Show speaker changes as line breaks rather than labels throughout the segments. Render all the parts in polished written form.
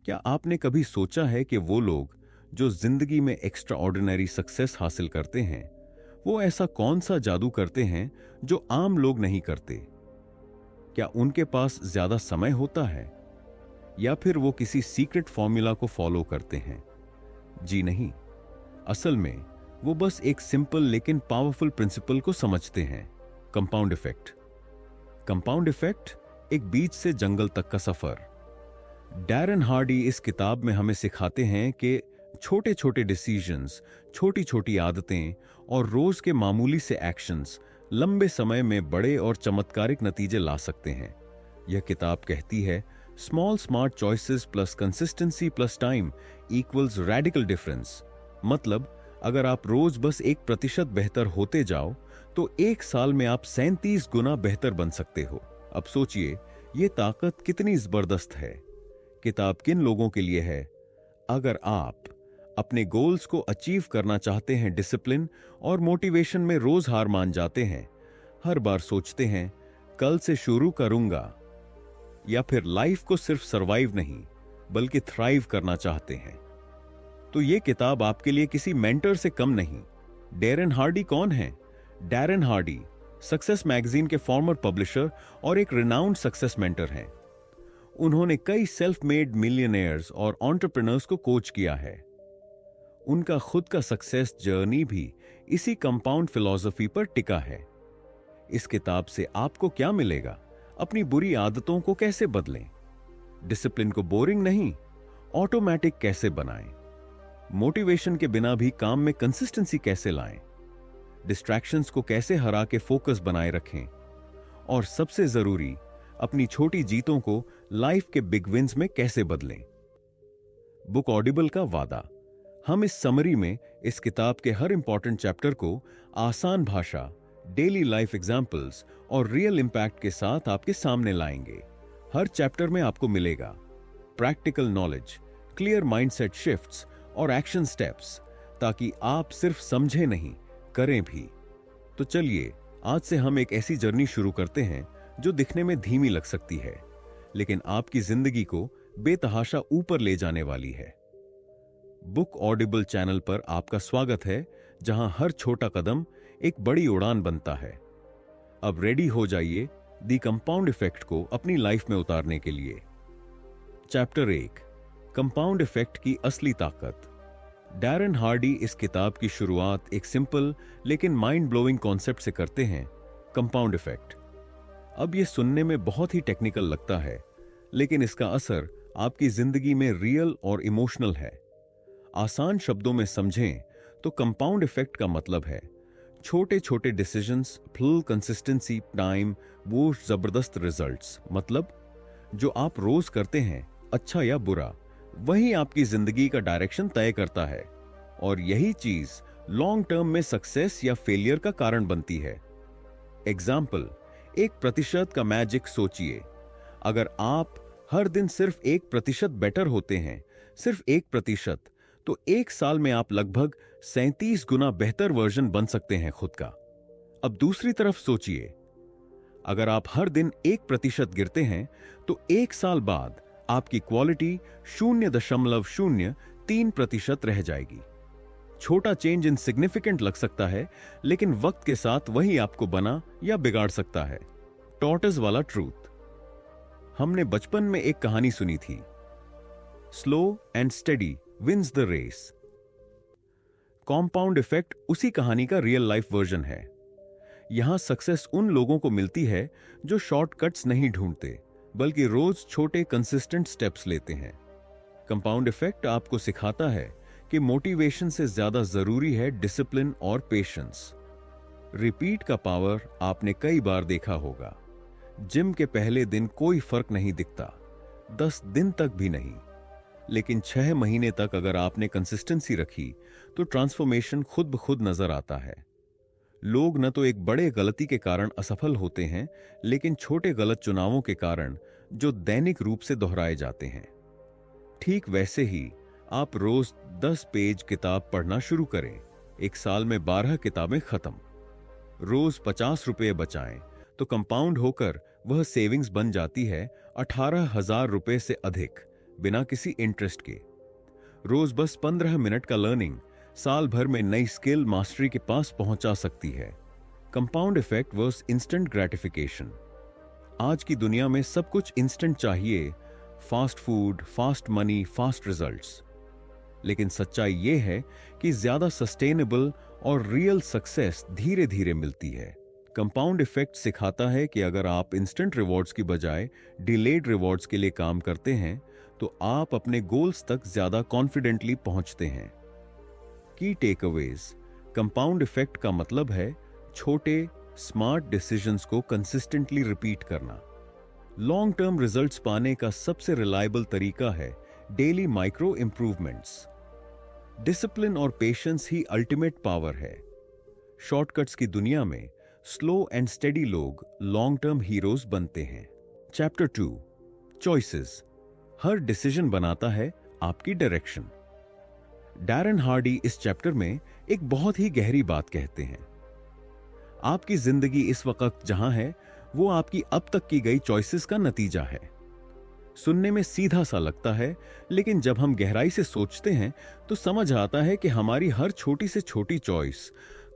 क्या आपने कभी सोचा है कि वो लोग जो जिंदगी में एक्स्ट्रा ऑर्डिनरी सक्सेस हासिल करते हैं, वो ऐसा कौन सा जादू करते हैं जो आम लोग नहीं करते? क्या उनके पास ज्यादा समय होता है, या फिर वो किसी सीक्रेट फॉर्मूला को फॉलो करते हैं? जी नहीं, असल में वो बस एक सिंपल लेकिन पावरफुल प्रिंसिपल को समझते हैं, कंपाउंड इफेक्ट। कंपाउंड इफेक्ट, एक बीज से जंगल तक का सफर। डैरन हार्डी इस किताब में हमें सिखाते हैं कि छोटे छोटे डिसीजंस, छोटी छोटी आदतें और रोज के मामूली से एक्शंस लंबे समय में बड़े और चमत्कारिक नतीजे ला सकते हैं। यह किताब कहती है, small smart choices plus consistency plus time equals radical difference. मतलब, अगर आप रोज बस 1% बेहतर होते जाओ तो 1 साल में आप 37 गुना बेहतर बन सकते हो। अब सोचिए, यह ताकत कितनी जबरदस्त है। किताब किन लोगों के लिए है? अगर आप अपने गोल्स को अचीव करना चाहते हैं, डिसिप्लिन और मोटिवेशन में रोज हार मान जाते हैं, हर बार सोचते हैं कल से शुरू करूंगा, या फिर लाइफ को सिर्फ सरवाइव नहीं बल्कि थ्राइव करना चाहते हैं, तो यह किताब आपके लिए किसी मेंटर से कम नहीं। डैरन हार्डी कौन है? डैरन हार्डी सक्सेस मैगजीन के फॉर्मर पब्लिशर और एक रिनाउंड सक्सेस मेंटर हैं। उन्होंने कई सेल्फ मेड मिलियनेयर्स और एंटरप्रेन्योर्स को कोच किया है। उनका खुद का सक्सेस जर्नी भी इसी कंपाउंड फिलॉसफी पर टिका है। इस किताब से आपको क्या मिलेगा? अपनी बुरी आदतों को कैसे बदलें, डिसिप्लिन को बोरिंग नहीं ऑटोमेटिक कैसे बनाएं, मोटिवेशन के बिना भी काम में कंसिस्टेंसी कैसे लाएं, डिस्ट्रैक्शंस को कैसे हरा के फोकस बनाए रखें, और सबसे जरूरी, अपनी छोटी जीतों को लाइफ के बिग विंस में कैसे बदलें। बुक ऑडिबल का वादा, हम इस समरी में इस किताब के हर इंपॉर्टेंट चैप्टर को आसान भाषा, डेली लाइफ एग्जाम्पल्स और रियल इंपैक्ट के साथ आपके सामने लाएंगे। हर चैप्टर में आपको मिलेगा practical knowledge, clear mindset shifts और एक्शन स्टेप्स, ताकि आप सिर्फ समझे नहीं, करें भी। तो चलिए, आज से हम एक ऐसी जर्नी शुरू करते हैं जो दिखने में धीमी लग सकती है, लेकिन आपकी जिंदगी को बेतहाशा ऊपर ले जाने वाली है। बुक ऑडिबल चैनल पर आपका स्वागत है, जहां हर छोटा कदम एक बड़ी उड़ान बनता है। अब रेडी हो जाइए दी कंपाउंड इफेक्ट को अपनी लाइफ में उतारने के लिए। चैप्टर 1, कंपाउंड इफेक्ट की असली ताकत। डैरन हार्डी इस किताब की शुरुआत एक सिंपल लेकिन माइंड ब्लोइंग कॉन्सेप्ट से करते हैं, कंपाउंड इफेक्ट। अब यह सुनने में बहुत ही टेक्निकल लगता है, लेकिन इसका असर आपकी जिंदगी में रियल और इमोशनल है। आसान शब्दों में समझें तो कंपाउंड इफेक्ट का मतलब है छोटे छोटे डिसीजंस, फुल कंसिस्टेंसी, टाइम, वो जबरदस्त रिजल्ट्स। मतलब, जो आप रोज करते हैं, अच्छा या बुरा, वही आपकी जिंदगी का डायरेक्शन तय करता है, और यही चीज लॉन्ग टर्म में सक्सेस या फेलियर का कारण बनती है। एग्जाम्पल, 1% का मैजिक सोचिए। अगर आप हर दिन सिर्फ 1% बेटर होते हैं, सिर्फ 1%, तो 1 साल में आप लगभग 37 गुना बेहतर वर्जन बन सकते हैं खुद का। अब दूसरी तरफ सोचिए, अगर आप हर दिन 1% गिरते हैं, तो 1 साल बाद आपकी क्वालिटी 0.03% रह जाएगी। छोटा चेंज इनसिग्निफिकेंट लग सकता है, लेकिन वक्त के साथ वही आपको बना या बिगाड़ सकता है। टॉर्टोइज वाला ट्रूथ। हमने बचपन में एक कहानी सुनी थी, slow and steady wins the race. Compound effect उसी कहानी का रियल लाइफ वर्जन है। यहां सक्सेस उन लोगों को मिलती है जो शॉर्टकट्स नहीं ढूंढते, बल्कि रोज छोटे कंसिस्टेंट स्टेप्स लेते हैं। कंपाउंड इफेक्ट आपको सिखाता है कि मोटिवेशन से ज्यादा जरूरी है डिसिप्लिन और पेशेंस। रिपीट का पावर आपने कई बार देखा होगा। जिम के पहले दिन कोई फर्क नहीं दिखता, 10 दिन तक भी नहीं, लेकिन 6 महीने तक अगर आपने कंसिस्टेंसी रखी तो ट्रांसफॉर्मेशन खुद ब खुद नजर आता है। लोग न तो एक बड़े गलती के कारण असफल होते हैं, लेकिन छोटे गलत चुनावों के कारण जो दैनिक रूप से दोहराए जाते हैं। ठीक वैसे ही आप रोज 10 पेज किताब पढ़ना शुरू करें, 1 साल में 12 किताबें खत्म। रोज 50 रुपये बचाएं तो कंपाउंड होकर वह सेविंग्स बन जाती है 18,000 रुपये से अधिक, बिना किसी इंटरेस्ट के। रोज बस 15 मिनट का लर्निंग साल भर में नई स्किल मास्टरी के पास पहुंचा सकती है। Compound effect versus instant gratification. आज की दुनिया में सब कुछ इंस्टेंट चाहिए, fast food, fast money, fast results. लेकिन सच्चाई यह है कि ज्यादा सस्टेनेबल और रियल सक्सेस धीरे धीरे मिलती है। कंपाउंड इफेक्ट सिखाता है कि अगर आप इंस्टेंट रिवॉर्ड्स की बजाय डिलेड रिवॉर्ड्स के लिए काम करते हैं तो आप अपने गोल्स तक ज्यादा कॉन्फिडेंटली पहुंचते हैं। की टेकअवेज। कंपाउंड इफेक्ट का मतलब है छोटे स्मार्ट डिसीजंस को कंसिस्टेंटली रिपीट करना। लॉन्ग टर्म रिजल्ट्स पाने का सबसे रिलायबल तरीका है डेली माइक्रो इंप्रूवमेंट्स। डिसिप्लिन और पेशेंस ही अल्टीमेट पावर है। शॉर्टकट्स की दुनिया में स्लो एंड स्टेडी लोग लॉन्ग टर्म हीरोज बनते हैं। Chapter 2, choices. हर डिसीजन बनाता है आपकी डायरेक्शन। डैरन हार्डी इस चैप्टर में एक बहुत ही गहरी बात कहते हैं। आपकी जिंदगी इस वक्त जहां है वो आपकी अब तक की गई चॉइसेस का नतीजा है। सुनने में सीधा सा लगता है, लेकिन जब हम गहराई से सोचते हैं तो समझ आता है कि हमारी हर छोटी से छोटी चॉइस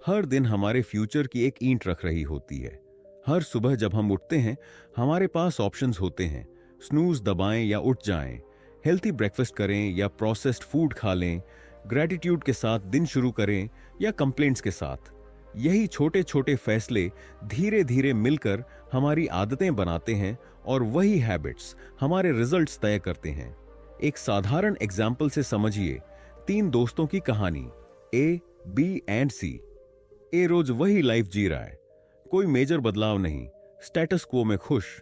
हर दिन हमारे फ्यूचर की एक ईंट रख रही होती है। हर सुबह जब हम उठते हैं हमारे पास ऑप्शंस होते हैं। स्नूज दबाएं या उठ जाएं, हेल्थी ब्रेकफास्ट करें या प्रोसेस्ड फूड खा लें, ग्रेटिट्यूड के साथ दिन शुरू करें या कंप्लेंट्स के साथ। यही छोटे छोटे फैसले धीरे धीरे मिलकर हमारी आदतें बनाते हैं और वही हैबिट्स हमारे रिजल्ट्स तय करते हैं। एक साधारण एग्जाम्पल से समझिए 3 दोस्तों की कहानी, ए, बी एंड सी। ए रोज वही लाइफ जी रहा है, कोई मेजर बदलाव नहीं, स्टेटस क्वो में खुश।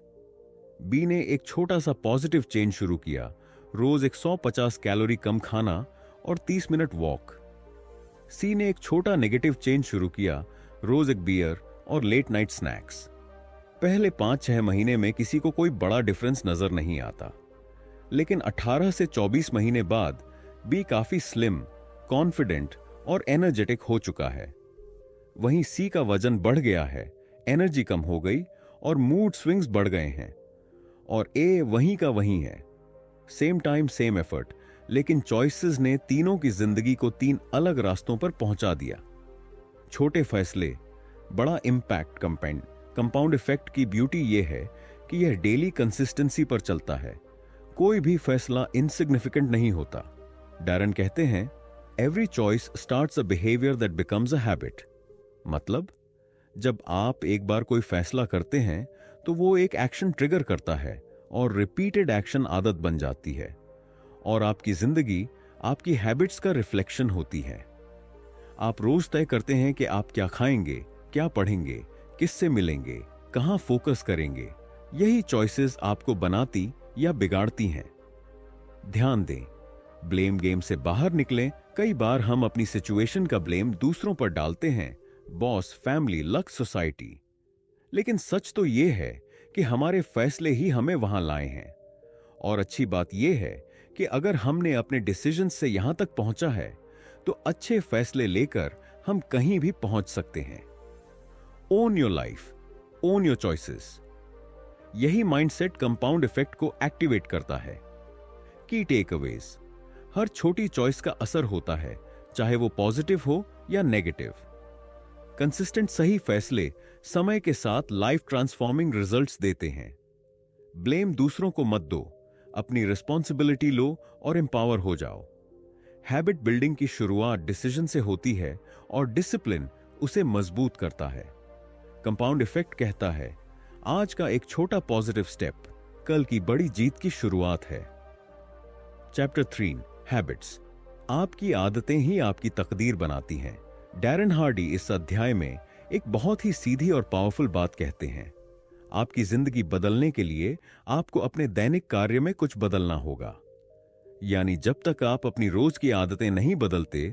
बी ने एक छोटा सा पॉजिटिव चेंज शुरू किया, रोज 150 कैलोरी कम खाना और 30 मिनट वॉक। सी ने एक छोटा नेगेटिव चेंज शुरू किया, रोज एक बियर और लेट नाइट स्नैक्स। पहले 5-6 महीने में किसी को कोई बड़ा डिफरेंस नजर नहीं आता, लेकिन 18 से 24 महीने बाद बी काफी स्लिम, कॉन्फिडेंट और एनर्जेटिक हो चुका है। वहीं सी का वजन बढ़ गया है, एनर्जी कम हो गई और मूड स्विंग्स बढ़ गए हैं। और ए वहीं का वहीं है, सेम टाइम सेम एफर्ट, लेकिन चॉइसेस ने तीनों की जिंदगी को 3 अलग रास्तों पर पहुंचा दिया। छोटे फैसले, बड़ा इंपैक्ट। कंपाउंड इफेक्ट की ब्यूटी यह है कि यह डेली कंसिस्टेंसी पर चलता है। कोई भी फैसला इनसिग्निफिकेंट नहीं होता। डैरन कहते हैं, every choice starts a behaviour that becomes a habit. मतलब जब आप एक बार कोई फैसला करते हैं तो वो एक एक्शन ट्रिगर करता है और रिपीटेड एक्शन आदत बन जाती है, और आपकी जिंदगी आपकी हैबिट्स का रिफ्लेक्शन होती है। आप रोज तय करते हैं कि आप क्या खाएंगे, क्या पढ़ेंगे, किससे मिलेंगे, कहां फोकस करेंगे। यही चॉइसेस आपको बनाती या बिगाड़ती हैं। ध्यान दें, ब्लेम गेम से बाहर निकलें। कई बार हम अपनी सिचुएशन का ब्लेम दूसरों पर डालते हैं, बॉस, फैमिली, लक, सोसाइटी। लेकिन सच तो यह है कि हमारे फैसले ही हमें वहां लाए हैं। और अच्छी बात यह है कि अगर हमने अपने डिसीजन से यहां तक पहुंचा है तो अच्छे फैसले लेकर हम कहीं भी पहुंच सकते हैं। Own your life, own your choices. यही माइंडसेट कंपाउंड इफेक्ट को एक्टिवेट करता है। की टेकअवेज। हर छोटी चॉइस का असर होता है, चाहे वो पॉजिटिव हो या नेगेटिव। कंसिस्टेंट सही फैसले समय के साथ लाइफ ट्रांसफॉर्मिंग रिजल्ट्स देते हैं। ब्लेम दूसरों को मत दो, अपनी रिस्पॉन्सिबिलिटी लो और एम्पावर हो जाओ। हैबिट बिल्डिंग की शुरुआत डिसीजन से होती है और डिसिप्लिन उसे मजबूत करता है। कंपाउंड इफेक्ट कहता है, आज का एक छोटा पॉजिटिव स्टेप कल की बड़ी जीत की शुरुआत है। Chapter 3, habits. आपकी आदतें ही आपकी तकदीर बनाती हैं। डैरन हार्डी इस अध्याय में एक बहुत ही सीधी और पावरफुल बात कहते हैं। आपकी जिंदगी बदलने के लिए आपको अपने दैनिक कार्य में कुछ बदलना होगा। यानी जब तक आप अपनी रोज की आदतें नहीं बदलते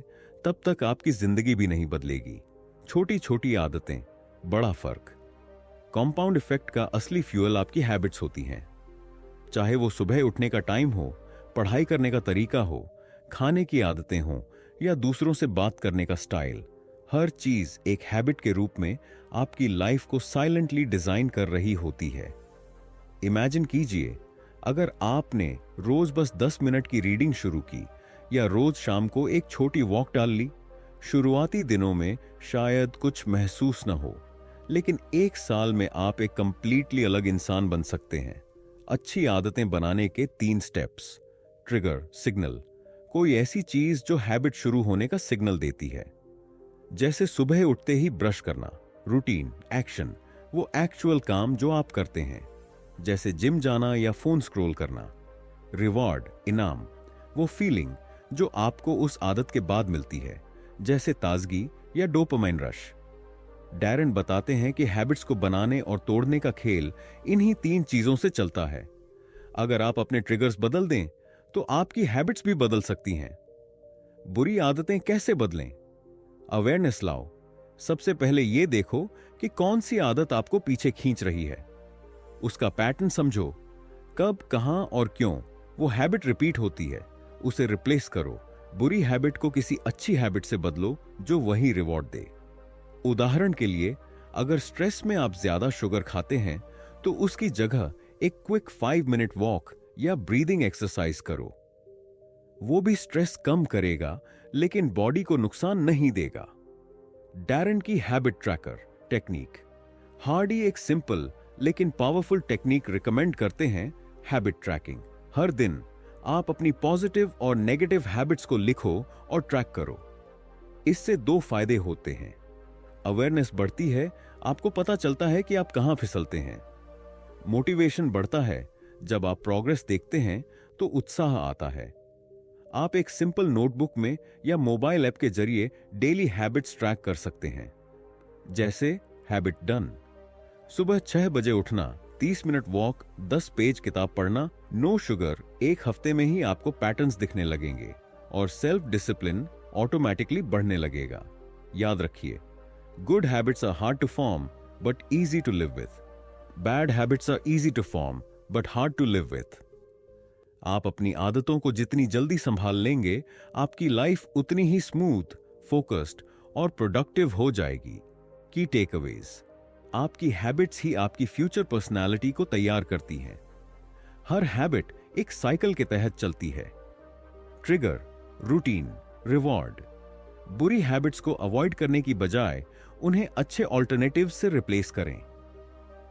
तब तक आपकी जिंदगी भी नहीं बदलेगी। छोटी छोटी आदतें, बड़ा फर्क। कंपाउंड इफेक्ट का असली फ्यूल आपकी हैबिट्स होती हैं। चाहे वो सुबह उठने का टाइम हो, पढ़ाई करने का तरीका हो, खाने की आदतें हो या दूसरों से बात करने का स्टाइल, हर चीज एक हैबिट के रूप में आपकी लाइफ को साइलेंटली डिजाइन कर रही होती है। इमेजिन कीजिए, अगर आपने रोज बस 10 मिनट की रीडिंग शुरू की या रोज शाम को एक छोटी वॉक डाल ली, शुरुआती दिनों में शायद कुछ महसूस न हो, लेकिन 1 साल में आप एक कंप्लीटली अलग इंसान बन सकते हैं। अच्छी आदतें बनाने के 3 स्टेप्स। ट्रिगर सिग्नल, कोई ऐसी चीज जो हैबिट शुरू होने का सिग्नल देती है। जैसे सुबह उठते ही ब्रश करना। रूटीन एक्शन, वो एक्चुअल काम जो आप करते हैं, जैसे जिम जाना या फोन स्क्रॉल करना। रिवॉर्ड इनाम, वो फीलिंग जो आपको उस आदत के बाद मिलती है, जैसे ताजगी या डोपामाइन रश। डैरेन बताते हैं कि हैबिट्स को बनाने और तोड़ने का खेल इन्हीं 3 चीजों से चलता है। अगर आप अपने ट्रिगर्स बदल दें तो आपकी हैबिट्स भी बदल सकती हैं। बुरी आदतें कैसे बदलें? अवेयरनेस लाओ। सबसे पहले यह देखो कि कौन सी आदत आपको पीछे खींच रही है। उसका पैटर्न समझो, कब, कहां और क्यों वो हैबिट रिपीट होती है, उसे रिप्लेस करो। बुरी हैबिट को किसी अच्छी हैबिट से बदलो जो वही रिवॉर्ड दे। उदाहरण के लिए, अगर स्ट्रेस में आप ज्यादा शुगर खाते हैं तो उसकी जगह एक क्विक 5 मिनट वॉक या ब्रीदिंग एक्सरसाइज करो। वो भी स्ट्रेस कम करेगा लेकिन बॉडी को नुकसान नहीं देगा। डैरेन की हैबिट ट्रैकर टेक्निक। हार्डी एक सिंपल लेकिन पावरफुल टेक्निक रिकमेंड करते हैं, हैबिट ट्रैकिंग। हर दिन आप अपनी पॉजिटिव और नेगेटिव हैबिट्स को लिखो और ट्रैक करो। इससे 2 फायदे होते हैं। अवेयरनेस बढ़ती है, आपको पता चलता है कि आप कहां फिसलते हैं। मोटिवेशन बढ़ता है, जब आप प्रोग्रेस देखते हैं तो उत्साह आता है। आप एक सिंपल नोटबुक में या मोबाइल ऐप के जरिए डेली हैबिट्स ट्रैक कर सकते हैं। जैसे हैबिट डन, सुबह 6 बजे उठना, 30 मिनट वॉक, 10 पेज किताब पढ़ना, नो शुगर। 1 हफ्ते में ही आपको पैटर्न्स दिखने लगेंगे और सेल्फ डिसिप्लिन ऑटोमेटिकली बढ़ने लगेगा। याद रखिए, good habits are hard to form but easy to live with. Bad habits are easy to form but hard to live with. आप अपनी आदतों को जितनी जल्दी संभाल लेंगे, आपकी लाइफ उतनी ही स्मूथ, फोकस्ड और प्रोडक्टिव हो जाएगी। की टेकअवेज, आपकी हैबिट्स ही आपकी फ्यूचर पर्सनालिटी को तैयार करती हैं। हर हैबिट एक साइकिल के तहत चलती है। Trigger, routine, reward. बुरी हैबिट्स को अवॉइड करने की बजाय उन्हें अच्छे ऑल्टरनेटिव से रिप्लेस करें।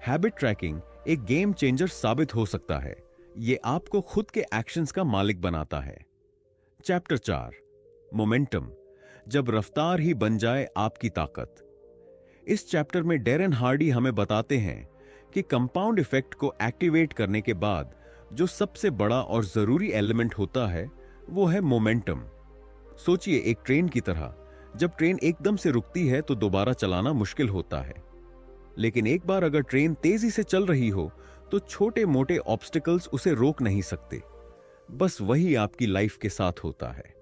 हैबिट ट्रैकिंग एक गेम चेंजर साबित हो सकता है। यह आपको खुद के एक्शंस का मालिक बनाता है। चैप्टर 4, मोमेंटम, जब रफ्तार ही बन जाए आपकी ताकत। इस चैप्टर में डैरेन हार्डी हमें बताते हैं कि कंपाउंड इफेक्ट को एक्टिवेट करने के बाद जो सबसे बड़ा और जरूरी एलिमेंट होता है वो है मोमेंटम। सोचिए एक ट्रेन की तरह, जब ट्रेन एकदम से रुकती है तो दोबारा चलाना मुश्किल होता है, लेकिन एक बार अगर ट्रेन तेजी से चल रही हो तो छोटे मोटे ऑब्स्टिकल्स उसे रोक नहीं सकते। बस वही आपकी लाइफ के साथ होता है।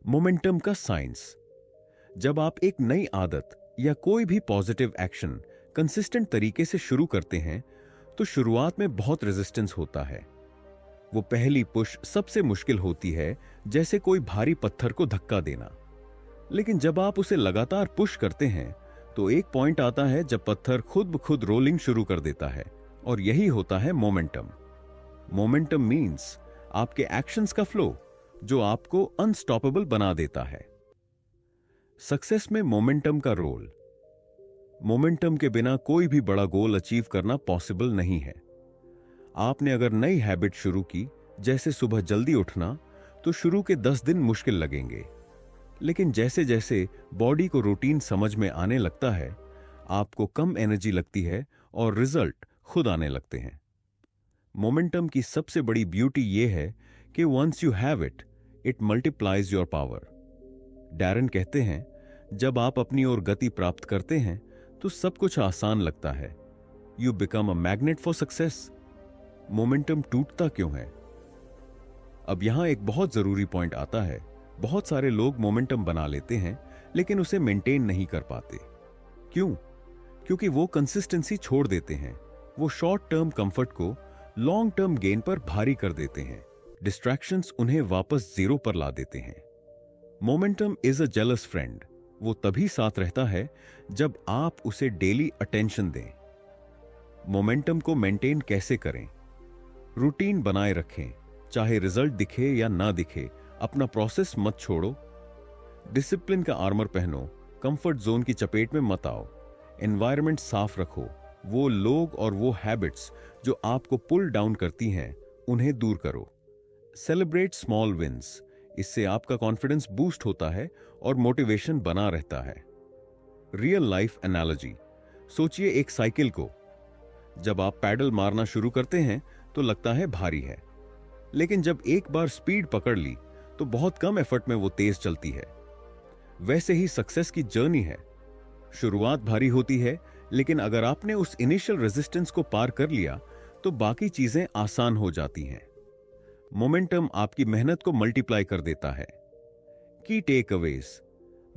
मोमेंटम का साइंस, जब आप एक नई आदत या कोई भी पॉजिटिव एक्शन कंसिस्टेंट तरीके से शुरू करते हैं तो शुरुआत में बहुत रेजिस्टेंस होता है। वो पहली पुश सबसे मुश्किल होती है, जैसे कोई भारी पत्थर को धक्का देना। लेकिन जब आप उसे लगातार पुश करते हैं तो एक पॉइंट आता है जब पत्थर खुद ब खुद रोलिंग शुरू कर देता है, और यही होता है मोमेंटम। मोमेंटम मीन्स आपके एक्शंस का फ्लो जो आपको अनस्टॉपेबल बना देता है। सक्सेस में मोमेंटम का रोल। मोमेंटम के बिना कोई भी बड़ा गोल अचीव करना पॉसिबल नहीं है। आपने अगर नई हैबिट शुरू की, जैसे सुबह जल्दी उठना, तो शुरू के 10 दिन मुश्किल लगेंगे, लेकिन जैसे जैसे बॉडी को रूटीन समझ में आने लगता है, आपको कम एनर्जी लगती है और रिजल्ट खुद आने लगते हैं। मोमेंटम की सबसे बड़ी ब्यूटी यह है कि once you have it, it multiplies your power. Darren कहते हैं, जब आप अपनी ओर गति प्राप्त करते हैं तो सब कुछ आसान लगता है। You become a magnet for success. Momentum टूटता क्यों है? अब यहां एक बहुत जरूरी पॉइंट आता है। बहुत सारे लोग मोमेंटम बना लेते हैं लेकिन उसे मेंटेन नहीं कर पाते। क्यों? क्योंकि वो कंसिस्टेंसी छोड़ देते हैं। वो शॉर्ट टर्म कंफर्ट को लॉन्ग टर्म गेन पर भारी कर देते हैं। डिस्ट्रैक्शंस उन्हें वापस जीरो पर ला देते हैं। Momentum is a jealous friend. वो तभी साथ रहता है जब आप उसे डेली अटेंशन दें। मोमेंटम को मेंटेन कैसे करें? रूटीन बनाए रखें, चाहे रिजल्ट दिखे या ना दिखे, अपना प्रोसेस मत छोड़ो। डिसिप्लिन का आर्मर पहनो, कंफर्ट जोन की चपेट में मत आओ। एनवायरनमेंट साफ रखो, वो लोग और वो हैबिट्स जो आपको पुल डाउन करती हैं उन्हें दूर करो। सेलिब्रेट स्मॉल विंस, इससे आपका कॉन्फिडेंस बूस्ट होता है और मोटिवेशन बना रहता है। रियल लाइफ एनालॉजी, सोचिए एक साइकिल को। जब आप पैडल मारना शुरू करते हैं तो लगता है भारी है, लेकिन जब एक बार स्पीड पकड़ ली तो बहुत कम एफर्ट में वो तेज चलती है। वैसे ही सक्सेस की जर्नी है। शुरुआत भारी होती है, लेकिन अगर आपने उस इनिशियल रेजिस्टेंस को पार कर लिया तो बाकी चीजें आसान हो जाती हैं। मोमेंटम आपकी मेहनत को मल्टीप्लाई कर देता है। की टेक अवेज,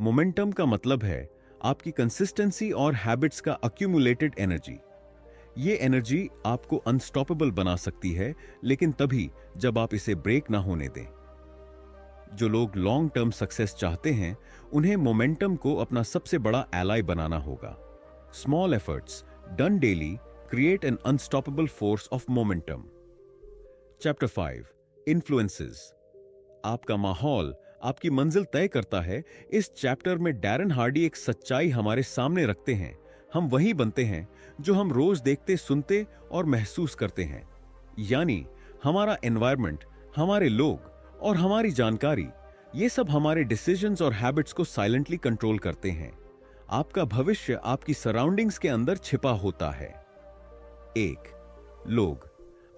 मोमेंटम का मतलब है आपकी कंसिस्टेंसी और हैबिट्स का अक्यूमुलेटेड एनर्जी। ये एनर्जी आपको अनस्टॉपेबल बना सकती है, लेकिन तभी जब आप इसे ब्रेक ना होने दें। जो लोग लॉन्ग टर्म सक्सेस चाहते हैं उन्हें मोमेंटम को अपना सबसे बड़ा एलाई बनाना होगा। Small efforts done daily create an unstoppable force of momentum. Chapter 5, influences. आपका माहौल आपकी मंजिल तय करता है। इस चैप्टर में डैरन हार्डी एक सच्चाई हमारे सामने रखते हैं। हम वही बनते हैं जो हम रोज देखते, सुनते और महसूस करते हैं। यानी हमारा एनवायरनमेंट, हमारे लोग और हमारी जानकारी, ये सब हमारे डिसीजंस और हैबिट्स को साइलेंटली कंट्रोल करते हैं। आपका भविष्य आपकी सराउंडिंग्स के अंदर छिपा होता है। 1. लोग।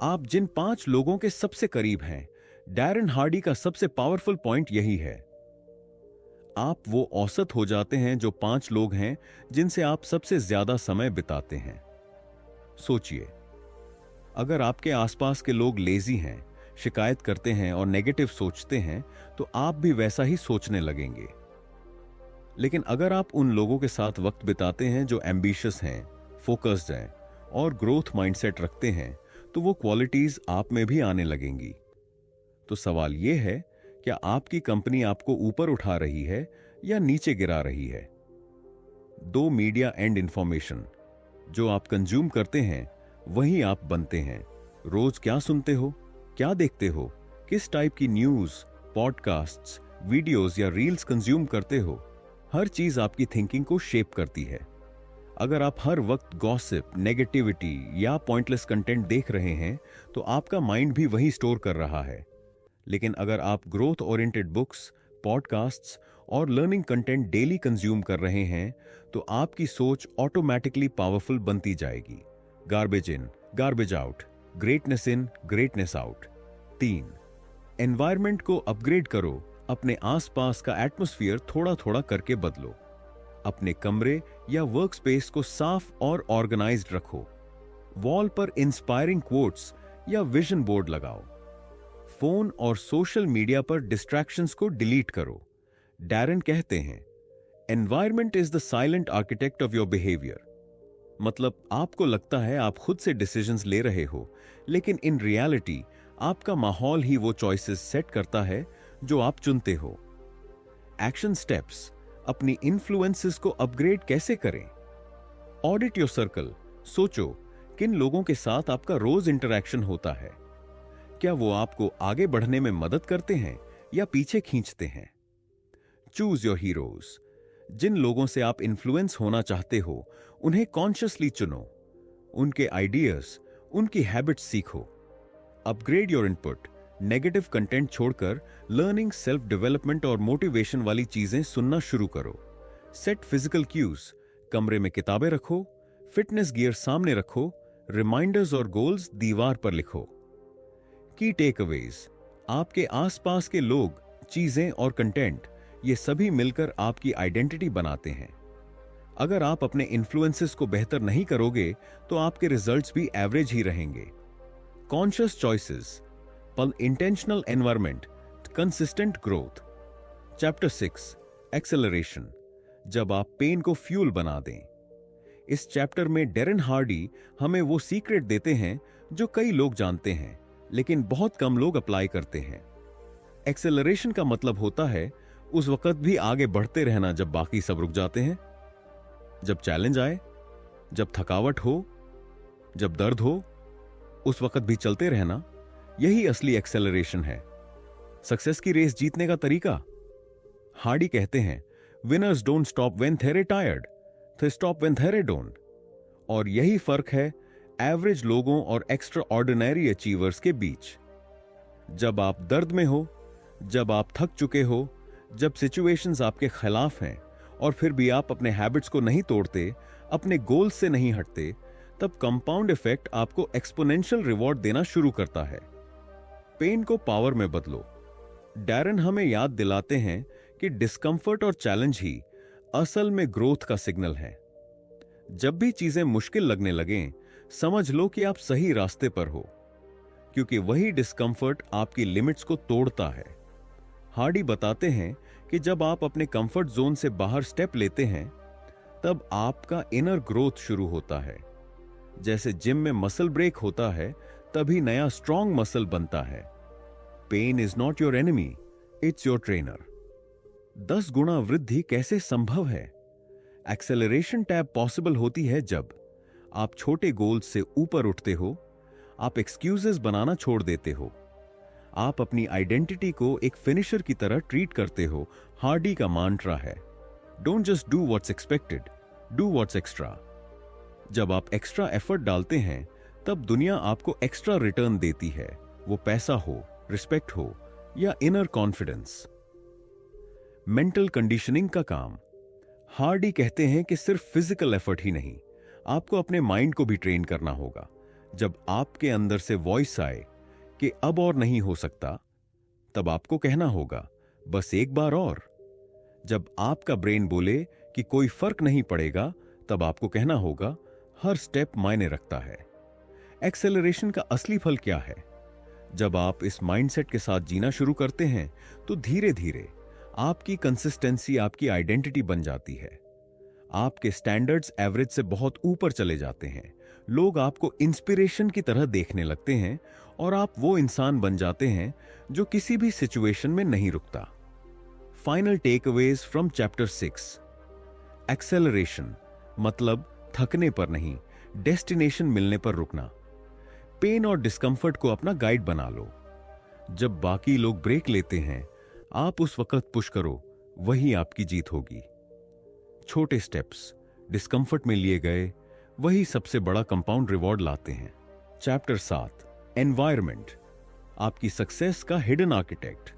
आप जिन 5 लोगों के सबसे करीब हैं, डैरन हार्डी का सबसे पावरफुल पॉइंट यही है। आप वो औसत हो जाते हैं जो 5 लोग हैं जिनसे आप सबसे ज्यादा समय बिताते हैं। सोचिए, अगर आपके आसपास के लोग लेजी हैं, शिकायत करते हैं और नेगेटिव सोचते हैं, तो आप भी वैसा ही सोचने लगेंगे। लेकिन अगर आप उन लोगों के साथ वक्त बिताते हैं जो एम्बिशियस हैं, फोकस्ड हैं और ग्रोथ माइंडसेट रखते हैं, तो वो क्वालिटीज आप में भी आने लगेंगी। तो सवाल यह है, क्या आपकी कंपनी आपको ऊपर उठा रही है या नीचे गिरा रही है? 2. Media and information. जो आप कंज्यूम करते हैं वही आप बनते हैं। रोज क्या सुनते हो, क्या देखते हो, किस टाइप की न्यूज, पॉडकास्ट्स, वीडियोस या रील्स कंज्यूम करते हो, हर चीज आपकी थिंकिंग को शेप करती है। अगर आप हर वक्त गॉसिप, नेगेटिविटी या पॉइंटलेस कंटेंट देख रहे हैं तो आपका माइंड भी वही स्टोर कर रहा है। लेकिन अगर आप ग्रोथ ओरिएंटेड बुक्स, पॉडकास्ट्स और लर्निंग कंटेंट डेली कंज्यूम कर रहे हैं तो आपकी सोच ऑटोमेटिकली पावरफुल बनती जाएगी। गार्बेज इन, गार्बेज आउट, ग्रेटनेस इन, ग्रेटनेस आउट। 3. एनवायरनमेंट को अपग्रेड करो। अपने आसपास का एटमॉस्फेयर थोड़ा थोड़ा करके बदलो। अपने कमरे या वर्क स्पेस को साफ और ऑर्गेनाइज्ड रखो। वॉल पर इंस्पायरिंग कोट्स या विजन बोर्ड लगाओ। फोन और सोशल मीडिया पर डिस्ट्रैक्शंस को डिलीट करो। डैरन कहते हैं, environment is the silent architect of your behaviour. मतलब आपको लगता है आप खुद से डिसीजंस ले रहे हो, लेकिन इन रियलिटी आपका माहौल ही वो चॉइसेस सेट करता है जो आप चुनते हो। Action steps. अपनी इन्फ्लुएंसेस को अपग्रेड कैसे करें? Audit your circle. सोचो, किन लोगों के साथ आपका रोज इंटरैक्शन होता है? क्या वो आपको आगे बढ़ने में मदद करते हैं या पीछे खींचते हैं? Choose your heroes. जिन लोगों से आप इन्फ्लुएंस होना चाहते हो उन्हें कॉन्शियसली चुनो। उनके आइडियाज, उनकी हैबिट्स सीखो। Upgrade your input. Negative content छोड़कर लर्निंग, सेल्फ डेवलपमेंट और मोटिवेशन वाली चीजें सुनना शुरू करो। Set physical cues. कमरे में किताबें रखो, फिटनेस गियर सामने रखो, रिमाइंडर्स और गोल्स दीवार पर लिखो। की टेकअवेज। आपके आसपास के लोग, चीजें और कंटेंट, ये सभी मिलकर आपकी आइडेंटिटी बनाते हैं। अगर आप अपने इन्फ्लुएंसेस को बेहतर नहीं करोगे तो आपके रिजल्ट्स भी एवरेज ही रहेंगे। कॉन्शियस चॉइसेस, पर intentional environment, consistent growth. Chapter 6, acceleration. जब आप पेन को फ्यूल बना दें। इस चैप्टर में डैरन हार्डी हमें वो सीक्रेट देते हैं जो कई लोग जानते हैं लेकिन बहुत कम लोग अप्लाई करते हैं। एक्सेलरेशन का मतलब होता है उस वक्त भी आगे बढ़ते रहना जब बाकी सब रुक जाते हैं। जब चैलेंज आए, जब थकावट हो, जब दर्द हो उस वक्त भी चलते रहना, यही असली एक्सेलरेशन है। सक्सेस की रेस जीतने का तरीका। हार्डी कहते हैं, winners don't stop when there tired, they stop when there don't. और यही फर्क है एवरेज लोगों और एक्स्ट्रा ऑर्डिनरी अचीवर्स के बीच। जब आप दर्द में हो, जब आप थक चुके हो, जब सिचुएशंस आपके खिलाफ हैं और फिर भी आप अपने हैबिट्स को नहीं तोड़ते, अपने गोल से नहीं हटते, तब कंपाउंड इफेक्ट आपको एक्सपोनेंशियल रिवॉर्ड देना शुरू करता है। पेन को पावर में बदलो। डैरन हमें याद दिलाते हैं कि डिस्कंफर्ट और चैलेंज ही असल में ग्रोथ का सिग्नल है। जब भी चीजें मुश्किल लगने लगें, समझ लो कि आप सही रास्ते पर हो, क्योंकि वही डिस्कंफर्ट आपकी लिमिट्स को तोड़ता है। हार्डी बताते हैं कि जब आप अपने कंफर्ट जोन से बाहर स्टेप लेते हैं, तब आपका इनर ग्रोथ शुरू होता है। जैसे जिम में मसल ब्रेक होता है, तभी नया स्ट्रॉन्ग मसल बनता है। Pain is not your enemy, it's your trainer. 10 गुना वृद्धि कैसे संभव है? एक्सेलरेशन टैब पॉसिबल होती है जब आप छोटे गोल से ऊपर उठते हो, आप एक्सक्यूजेस बनाना छोड़ देते हो, आप अपनी आइडेंटिटी को एक फिनिशर की तरह ट्रीट करते हो। हार्डी का mantra है, don't just do what's expected, do what's extra. जब आप एक्स्ट्रा एफर्ट डालते हैं, तब दुनिया आपको एक्स्ट्रा रिटर्न देती है, वो पैसा हो, रिस्पेक्ट हो या इनर कॉन्फिडेंस। मेंटल कंडीशनिंग का काम। हार्डी कहते हैं कि सिर्फ फिजिकल एफर्ट ही नहीं, आपको अपने माइंड को भी ट्रेन करना होगा। जब आपके अंदर से वॉइस आए कि अब और नहीं हो सकता, तब आपको कहना होगा, बस एक बार और। जब आपका ब्रेन बोले कि कोई फर्क नहीं पड़ेगा, तब आपको कहना होगा, हर स्टेप मायने रखता है। एक्सेलरेशन का असली फल क्या है? जब आप इस माइंडसेट के साथ जीना शुरू करते हैं, तो धीरे धीरे आपकी कंसिस्टेंसी आपकी आइडेंटिटी बन जाती है। आपके स्टैंडर्ड्स एवरेज से बहुत ऊपर चले जाते हैं। लोग आपको इंस्पिरेशन की तरह देखने लगते हैं और आप वो इंसान बन जाते हैं जो किसी भी सिचुएशन में नहीं रुकता। Final takeaways from chapter 6। Acceleration मतलब थकने पर नहीं, डेस्टिनेशन मिलने पर रुकना। पेन और डिस्कंफर्ट को अपना गाइड बना लो। जब बाकी लोग ब्रेक लेते हैं, आप उस वक्त पुश करो, वही आपकी जीत होगी। छोटे स्टेप्स डिस्कंफर्ट में लिए गए, वही सबसे बड़ा कंपाउंड रिवॉर्ड लाते हैं। चैप्टर 7, एनवायरनमेंट, आपकी सक्सेस का हिडन आर्किटेक्ट।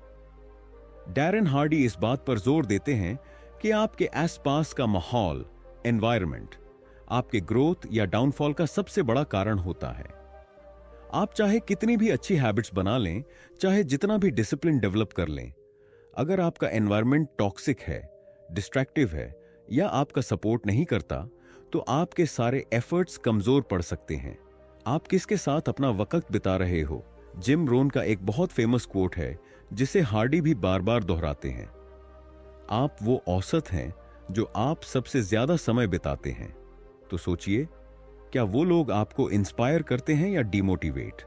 डैरन हार्डी इस बात पर जोर देते हैं कि आपके आसपास का माहौल, एनवायरनमेंट, आपके ग्रोथ या डाउनफॉल का सबसे बड़ा कारण होता है। आप चाहे कितनी भी अच्छी हैबिट्स बना लें, चाहे जितना भी डिसिप्लिन डेवलप कर लें, अगर आपका एनवायरनमेंट टॉक्सिक है, डिस्ट्रैक्टिव है या आपका सपोर्ट नहीं करता, तो आपके सारे एफर्ट्स कमजोर पड़ सकते हैं। आप किसके साथ अपना वक्त बिता रहे हो? जिम रोन का एक बहुत फेमस कोट है, जिसे हार्डी भी बार बार दोहराते हैं। आप वो औसत हैं जो आप सबसे ज्यादा समय बिताते हैं। तो सोचिए, क्या वो लोग आपको इंस्पायर करते हैं या डिमोटिवेट?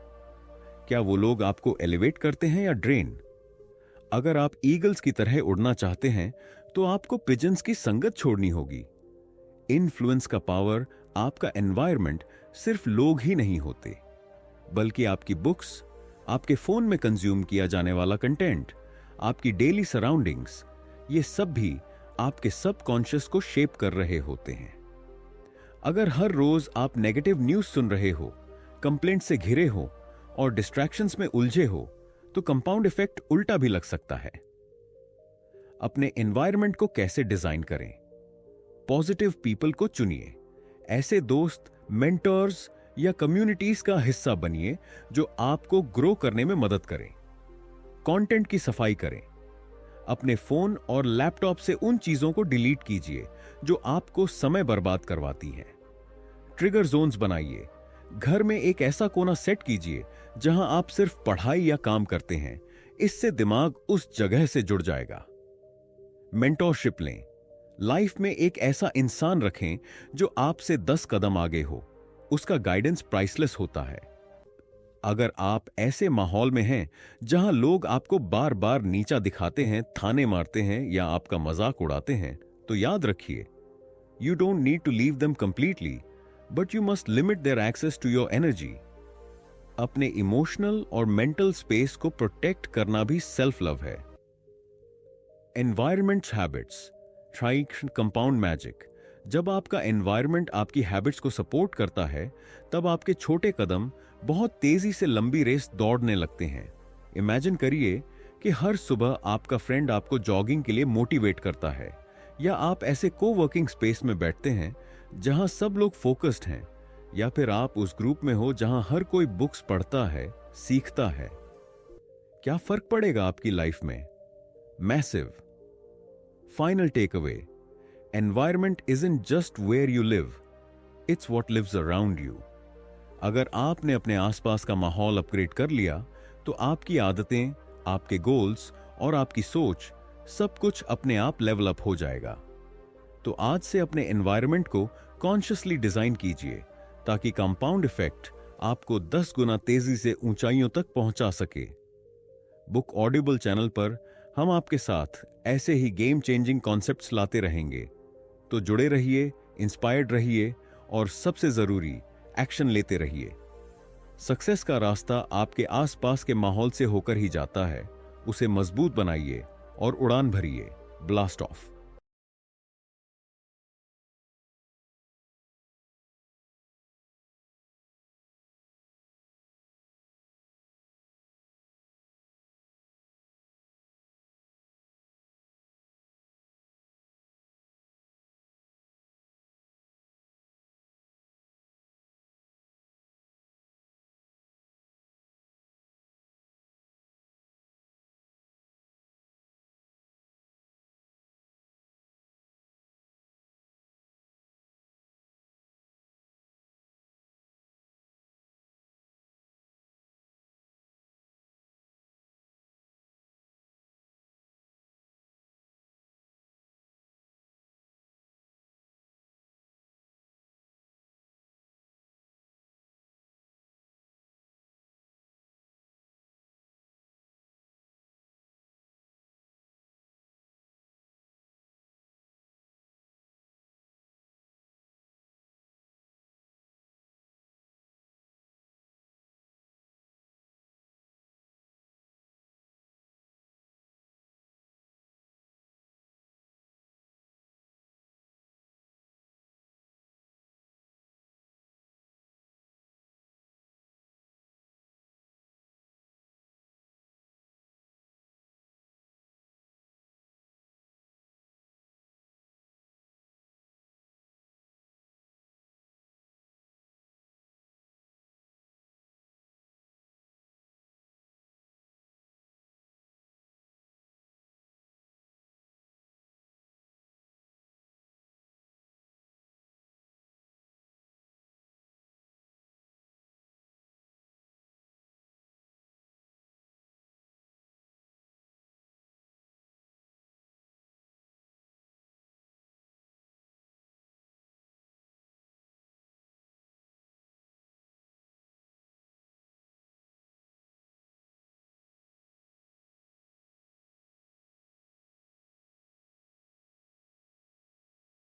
क्या वो लोग आपको एलिवेट करते हैं या ड्रेन? अगर आप ईगल्स की तरह उड़ना चाहते हैं, तो आपको पिजन्स की संगत छोड़नी होगी। इन्फ्लुएंस का पावर, आपका एनवायरनमेंट सिर्फ लोग ही नहीं होते, बल्कि आपकी बुक्स, आपके फोन में कंज्यूम किया जाने वाला कंटेंट, आपकी डेली सराउंडिंग्स, ये सब भी आपके सबकॉन्शियस को शेप कर रहे होते हैं। अगर हर रोज आप नेगेटिव न्यूज सुन रहे हो, कंप्लेंट से घिरे हो और डिस्ट्रैक्शंस में उलझे हो, तो कंपाउंड इफेक्ट उल्टा भी लग सकता है। अपने एनवायरनमेंट को कैसे डिजाइन करें? पॉजिटिव पीपल को चुनिए। ऐसे दोस्त, मेंटर्स या कम्युनिटीज का हिस्सा बनिए जो आपको ग्रो करने में मदद करें। कंटेंट की सफाई करें। अपने फोन और लैपटॉप से उन चीजों को डिलीट कीजिए जो आपको समय बर्बाद करवाती हैं। ट्रिगर जोन्स बनाइए। घर में एक ऐसा कोना सेट कीजिए जहां आप सिर्फ पढ़ाई या काम करते हैं। इससे दिमाग उस जगह से जुड़ जाएगा। मेंटोरशिप लें। लाइफ में एक ऐसा इंसान रखें जो आपसे 10 कदम आगे हो। उसका गाइडेंस प्राइसलेस होता है। अगर आप ऐसे माहौल में हैं जहां लोग आपको बार बार नीचा दिखाते हैं, थाने मारते हैं या आपका मजाक उड़ाते हैं, तो याद रखिए, you don't need to leave them completely, but you must limit their access to your energy. अपने इमोशनल और मेंटल स्पेस को प्रोटेक्ट करना भी सेल्फ लव है। Environments habits try compound magic. जब आपका एनवायरनमेंट आपकी हैबिट्स को सपोर्ट करता है, तब आपके छोटे कदम बहुत तेजी से लंबी रेस दौड़ने लगते हैं। इमेजिन करिए कि हर सुबह आपका फ्रेंड आपको जॉगिंग के लिए मोटिवेट करता है, या आप ऐसे कोवर्किंग स्पेस में बैठते हैं जहां सब लोग फोकस्ड हैं, या फिर आप उस ग्रुप में हो जहां हर कोई बुक्स पढ़ता है, सीखता है। क्या फर्क पड़ेगा आपकी लाइफ में? Massive. Final take away, environment isn't just where you live, it's what lives around you. अगर आपने अपने आसपास का माहौल अपग्रेड कर लिया, तो आपकी आदतें, आपके गोल्स और आपकी सोच सब कुछ अपने आप लेवल अप हो जाएगा। तो आज से अपने एनवायरनमेंट को कॉन्शियसली डिजाइन कीजिए, ताकि कंपाउंड इफेक्ट आपको 10 गुना तेजी से ऊंचाइयों तक पहुंचा सके। बुक ऑडिबल चैनल पर हम आपके साथ ऐसे ही गेम चेंजिंग कॉन्सेप्ट्स लाते रहेंगे। तो जुड़े रहिए, इंस्पायर्ड रहिए और सबसे जरूरी, एक्शन लेते रहिए। सक्सेस का रास्ता आपके आसपास के माहौल से होकर ही जाता है। उसे मजबूत बनाइए और उड़ान भरिए। Blast of.